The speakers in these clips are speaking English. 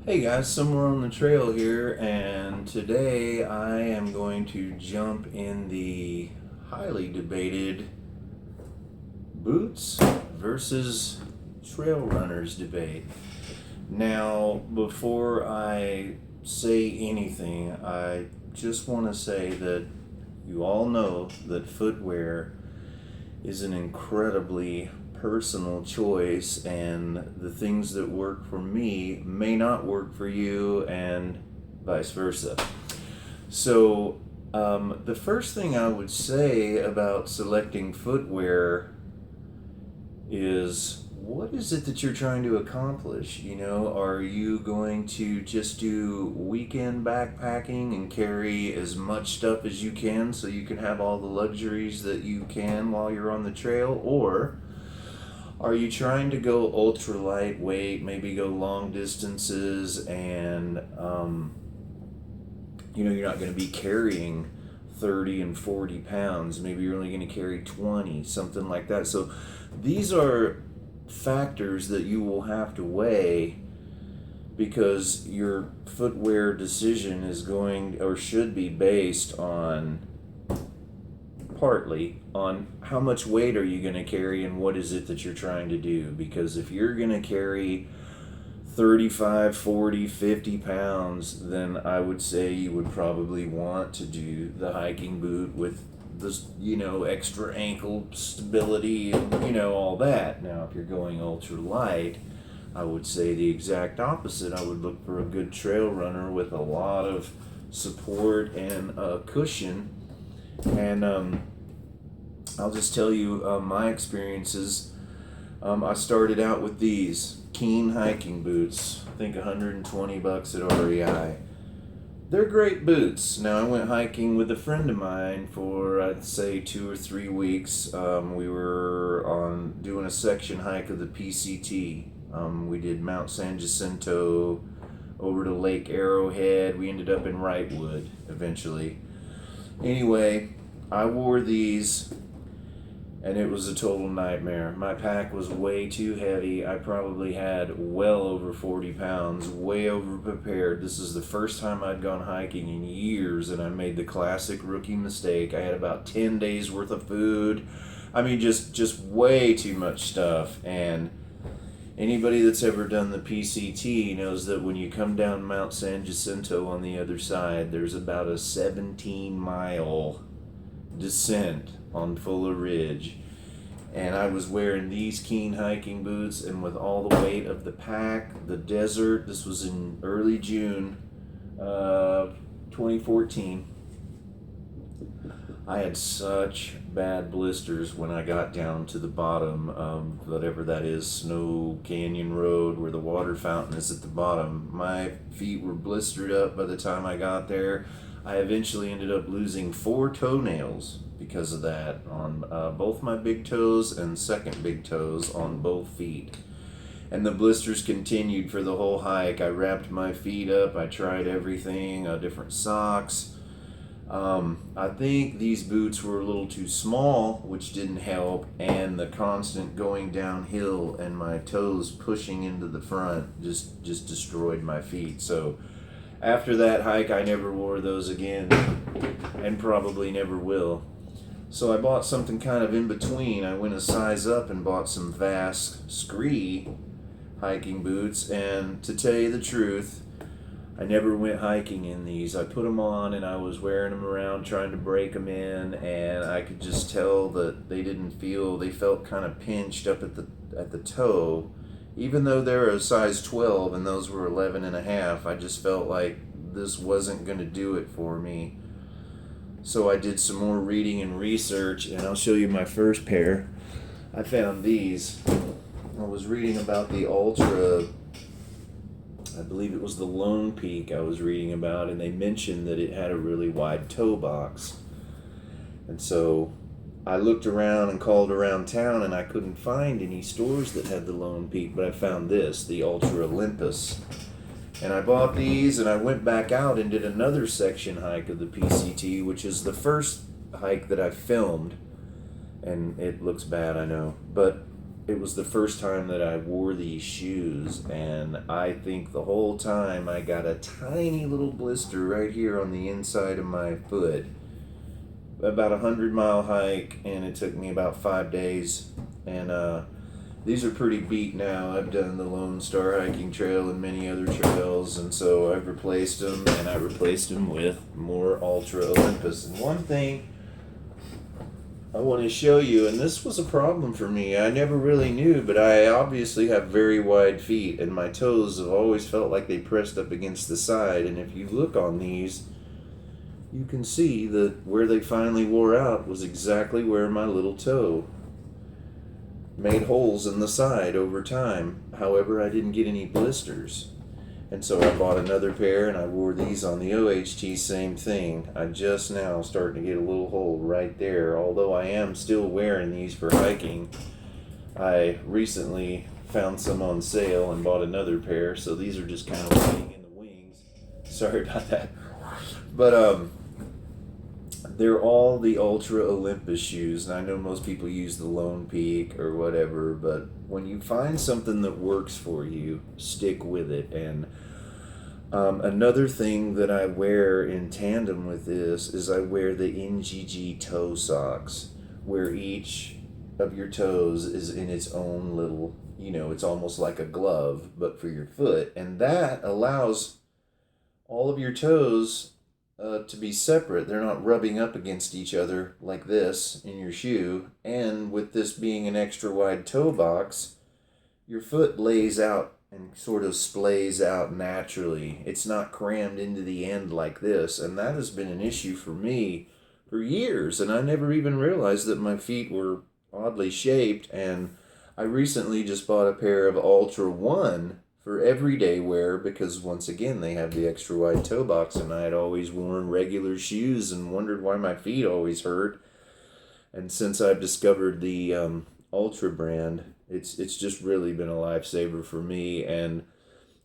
Hey guys, somewhere on the trail here, and today I am going to jump in the highly debated boots versus trail runners debate. Now, before I say anything, I just want to say that you all know that footwear is an incredibly personal choice, and the things that work for me may not work for you, and vice versa. So, the first thing I would say about selecting footwear is, what is it that you're trying to accomplish? Are you going to just do weekend backpacking and carry as much stuff as you can so you can have all the luxuries that you can while you're on the trail? Or are you trying to go ultra lightweight, maybe go long distances, and you're not going to be carrying 30 and 40 pounds. Maybe you're only going to carry 20, something like that. So these are factors that you will have to weigh, because your footwear decision is going or should be based on partly on how much weight are you going to carry and what is it that you're trying to do. Because if you're going to carry 35, 40, 50 pounds, then I would say you would probably want to do the hiking boot with this, extra ankle stability and, all that. Now, if you're going ultra light, I would say the exact opposite. I would look for a good trail runner with a lot of support and cushion. And I'll just tell you my experiences. I started out with these Keen hiking boots. I think $120 at REI. They're great boots. Now, I went hiking with a friend of mine for, I'd say, 2 or 3 weeks. We were on doing a section hike of the PCT. We did Mount San Jacinto over to Lake Arrowhead. We ended up in Wrightwood eventually. Anyway, I wore these, and it was a total nightmare. My pack was way too heavy. I probably had well over 40 pounds, way over prepared. This is the first time I'd gone hiking in years, and I made the classic rookie mistake. I had about 10 days worth of food. I mean, just way too much stuff. And anybody that's ever done the PCT knows that when you come down Mount San Jacinto on the other side, there's about a 17-mile descent on Fuller Ridge, and I was wearing these Keen hiking boots, and with all the weight of the pack, the desert, this was in early June 2014, I had such bad blisters when I got down to the bottom of whatever that is, Snow Canyon Road, where the water fountain is at the bottom. My feet were blistered up by the time I got there. I eventually ended up losing 4 toenails because of that on both my big toes and second big toes on both feet. And the blisters continued for the whole hike. I wrapped my feet up. I tried everything, different socks. I think these boots were a little too small, which didn't help, and the constant going downhill and my toes pushing into the front just destroyed my feet. So after that hike, I never wore those again, and probably never will. So I bought something kind of in between. I went a size up and bought some Vast Scree hiking boots, and to tell you the truth, I never went hiking in these. I put them on and I was wearing them around trying to break them in, and I could just tell that they felt kind of pinched up at the toe. Even though they're a size 12 and those were 11 and a half, I just felt like this wasn't going to do it for me. So I did some more reading and research, and I'll show you my first pair. I found these. I was reading about the Ultra, I believe it was the Lone Peak I was reading about, and they mentioned that it had a really wide toe box. And so I looked around and called around town, and I couldn't find any stores that had the Lone Peak, but I found this, the Ultra Olympus. And I bought these, and I went back out and did another section hike of the PCT, which is the first hike that I filmed. And it looks bad, I know. But it was the first time that I wore these shoes, and I think the whole time I got a tiny little blister right here on the inside of my foot. About 100-mile hike, and it took me about 5 days. And these are pretty beat now. I've done the Lone Star Hiking Trail and many other trails, and so I've replaced them, and I replaced them with more Ultra Olympus. And one thing I want to show you, and this was a problem for me. I never really knew, but I obviously have very wide feet, and my toes have always felt like they pressed up against the side. And if you look on these, you can see that where they finally wore out was exactly where my little toe made holes in the side over time. However, I didn't get any blisters. And so I bought another pair, and I wore these on the OHT, same thing. I just now starting to get a little hole right there. Although I am still wearing these for hiking, I recently found some on sale and bought another pair, so these are just kind of waiting in the wings. Sorry about that. But they're all the Ultra Olympus shoes, and I know most people use the Lone Peak or whatever, but when you find something that works for you, stick with it. And another thing that I wear in tandem with this is I wear the NGG toe socks, where each of your toes is in its own little, it's almost like a glove, but for your foot, and that allows all of your toes to be separate. They're not rubbing up against each other like this in your shoe. And with this being an extra wide toe box, your foot lays out and sort of splays out naturally. It's not crammed into the end like this, and that has been an issue for me for years, and I never even realized that my feet were oddly shaped. And I recently just bought a pair of Ultra One for everyday wear, because once again they have the extra wide toe box, and I had always worn regular shoes and wondered why my feet always hurt. And since I've discovered the Ultra brand, it's just really been a lifesaver for me. And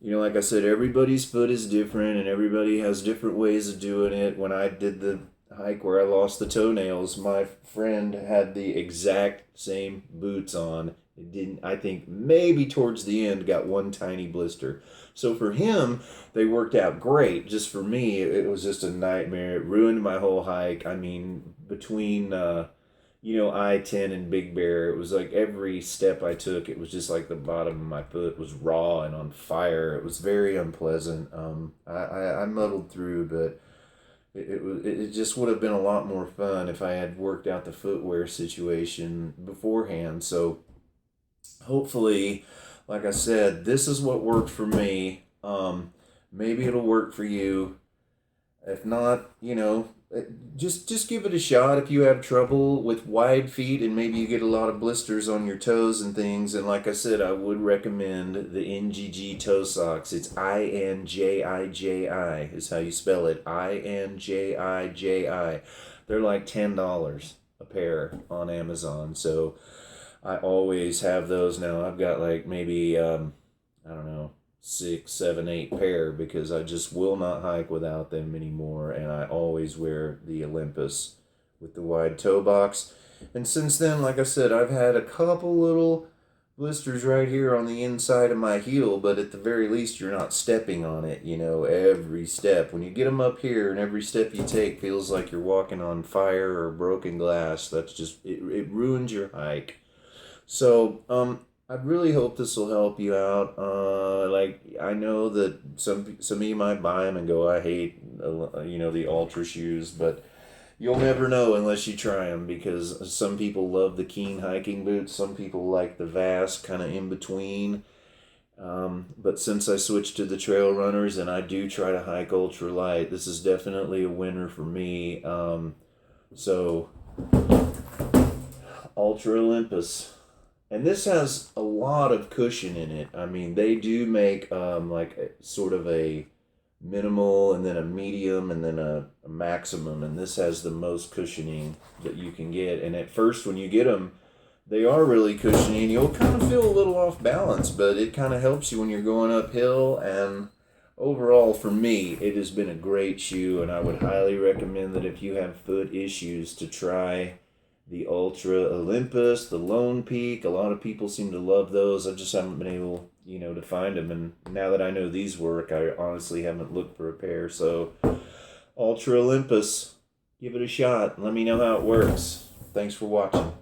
like I said, everybody's foot is different, and everybody has different ways of doing it. When I did the hike where I lost the toenails, my friend had the exact same boots on. It didn't, I think maybe towards the end, got one tiny blister. So for him, they worked out great. Just for me, it was just a nightmare. It ruined my whole hike. I mean, between, I-10 and Big Bear, it was like every step I took, it was just like the bottom of my foot was raw and on fire. It was very unpleasant. I muddled through, but it just would have been a lot more fun if I had worked out the footwear situation beforehand. So hopefully, like I said, this is what worked for me. Maybe it'll work for you. If not, just give it a shot if you have trouble with wide feet and maybe you get a lot of blisters on your toes and things. And like I said, I would recommend the NGG toe socks. It's INJIJI is how you spell it. INJIJI. They're like $10 a pair on Amazon. So I always have those now. I've got like maybe, I don't know, 6, 7, 8 pair, because I just will not hike without them anymore. And I always wear the Olympus with the wide toe box. And since then, like I said, I've had a couple little blisters right here on the inside of my heel, but at the very least, you're not stepping on it, every step. When you get them up here and every step you take feels like you're walking on fire or broken glass, that's just, it ruins your hike. So, I really hope this will help you out. I know that some of you might buy them and go, I hate, the Ultra shoes, but you'll never know unless you try them, because some people love the Keen hiking boots. Some people like the Vast, kind of in between. But since I switched to the trail runners and I do try to hike ultra light, this is definitely a winner for me. So, Ultra Olympus. And this has a lot of cushion in it. I mean, they do make sort of a minimal and then a medium and then a maximum. And this has the most cushioning that you can get. And at first, when you get them, they are really cushiony, and you'll kind of feel a little off balance, but it kind of helps you when you're going uphill. And overall, for me, it has been a great shoe, and I would highly recommend that if you have foot issues to try the Ultra Olympus, the Lone Peak. A lot of people seem to love those. I just haven't been able, to find them. And now that I know these work, I honestly haven't looked for a pair. So, Ultra Olympus, give it a shot. Let me know how it works. Thanks for watching.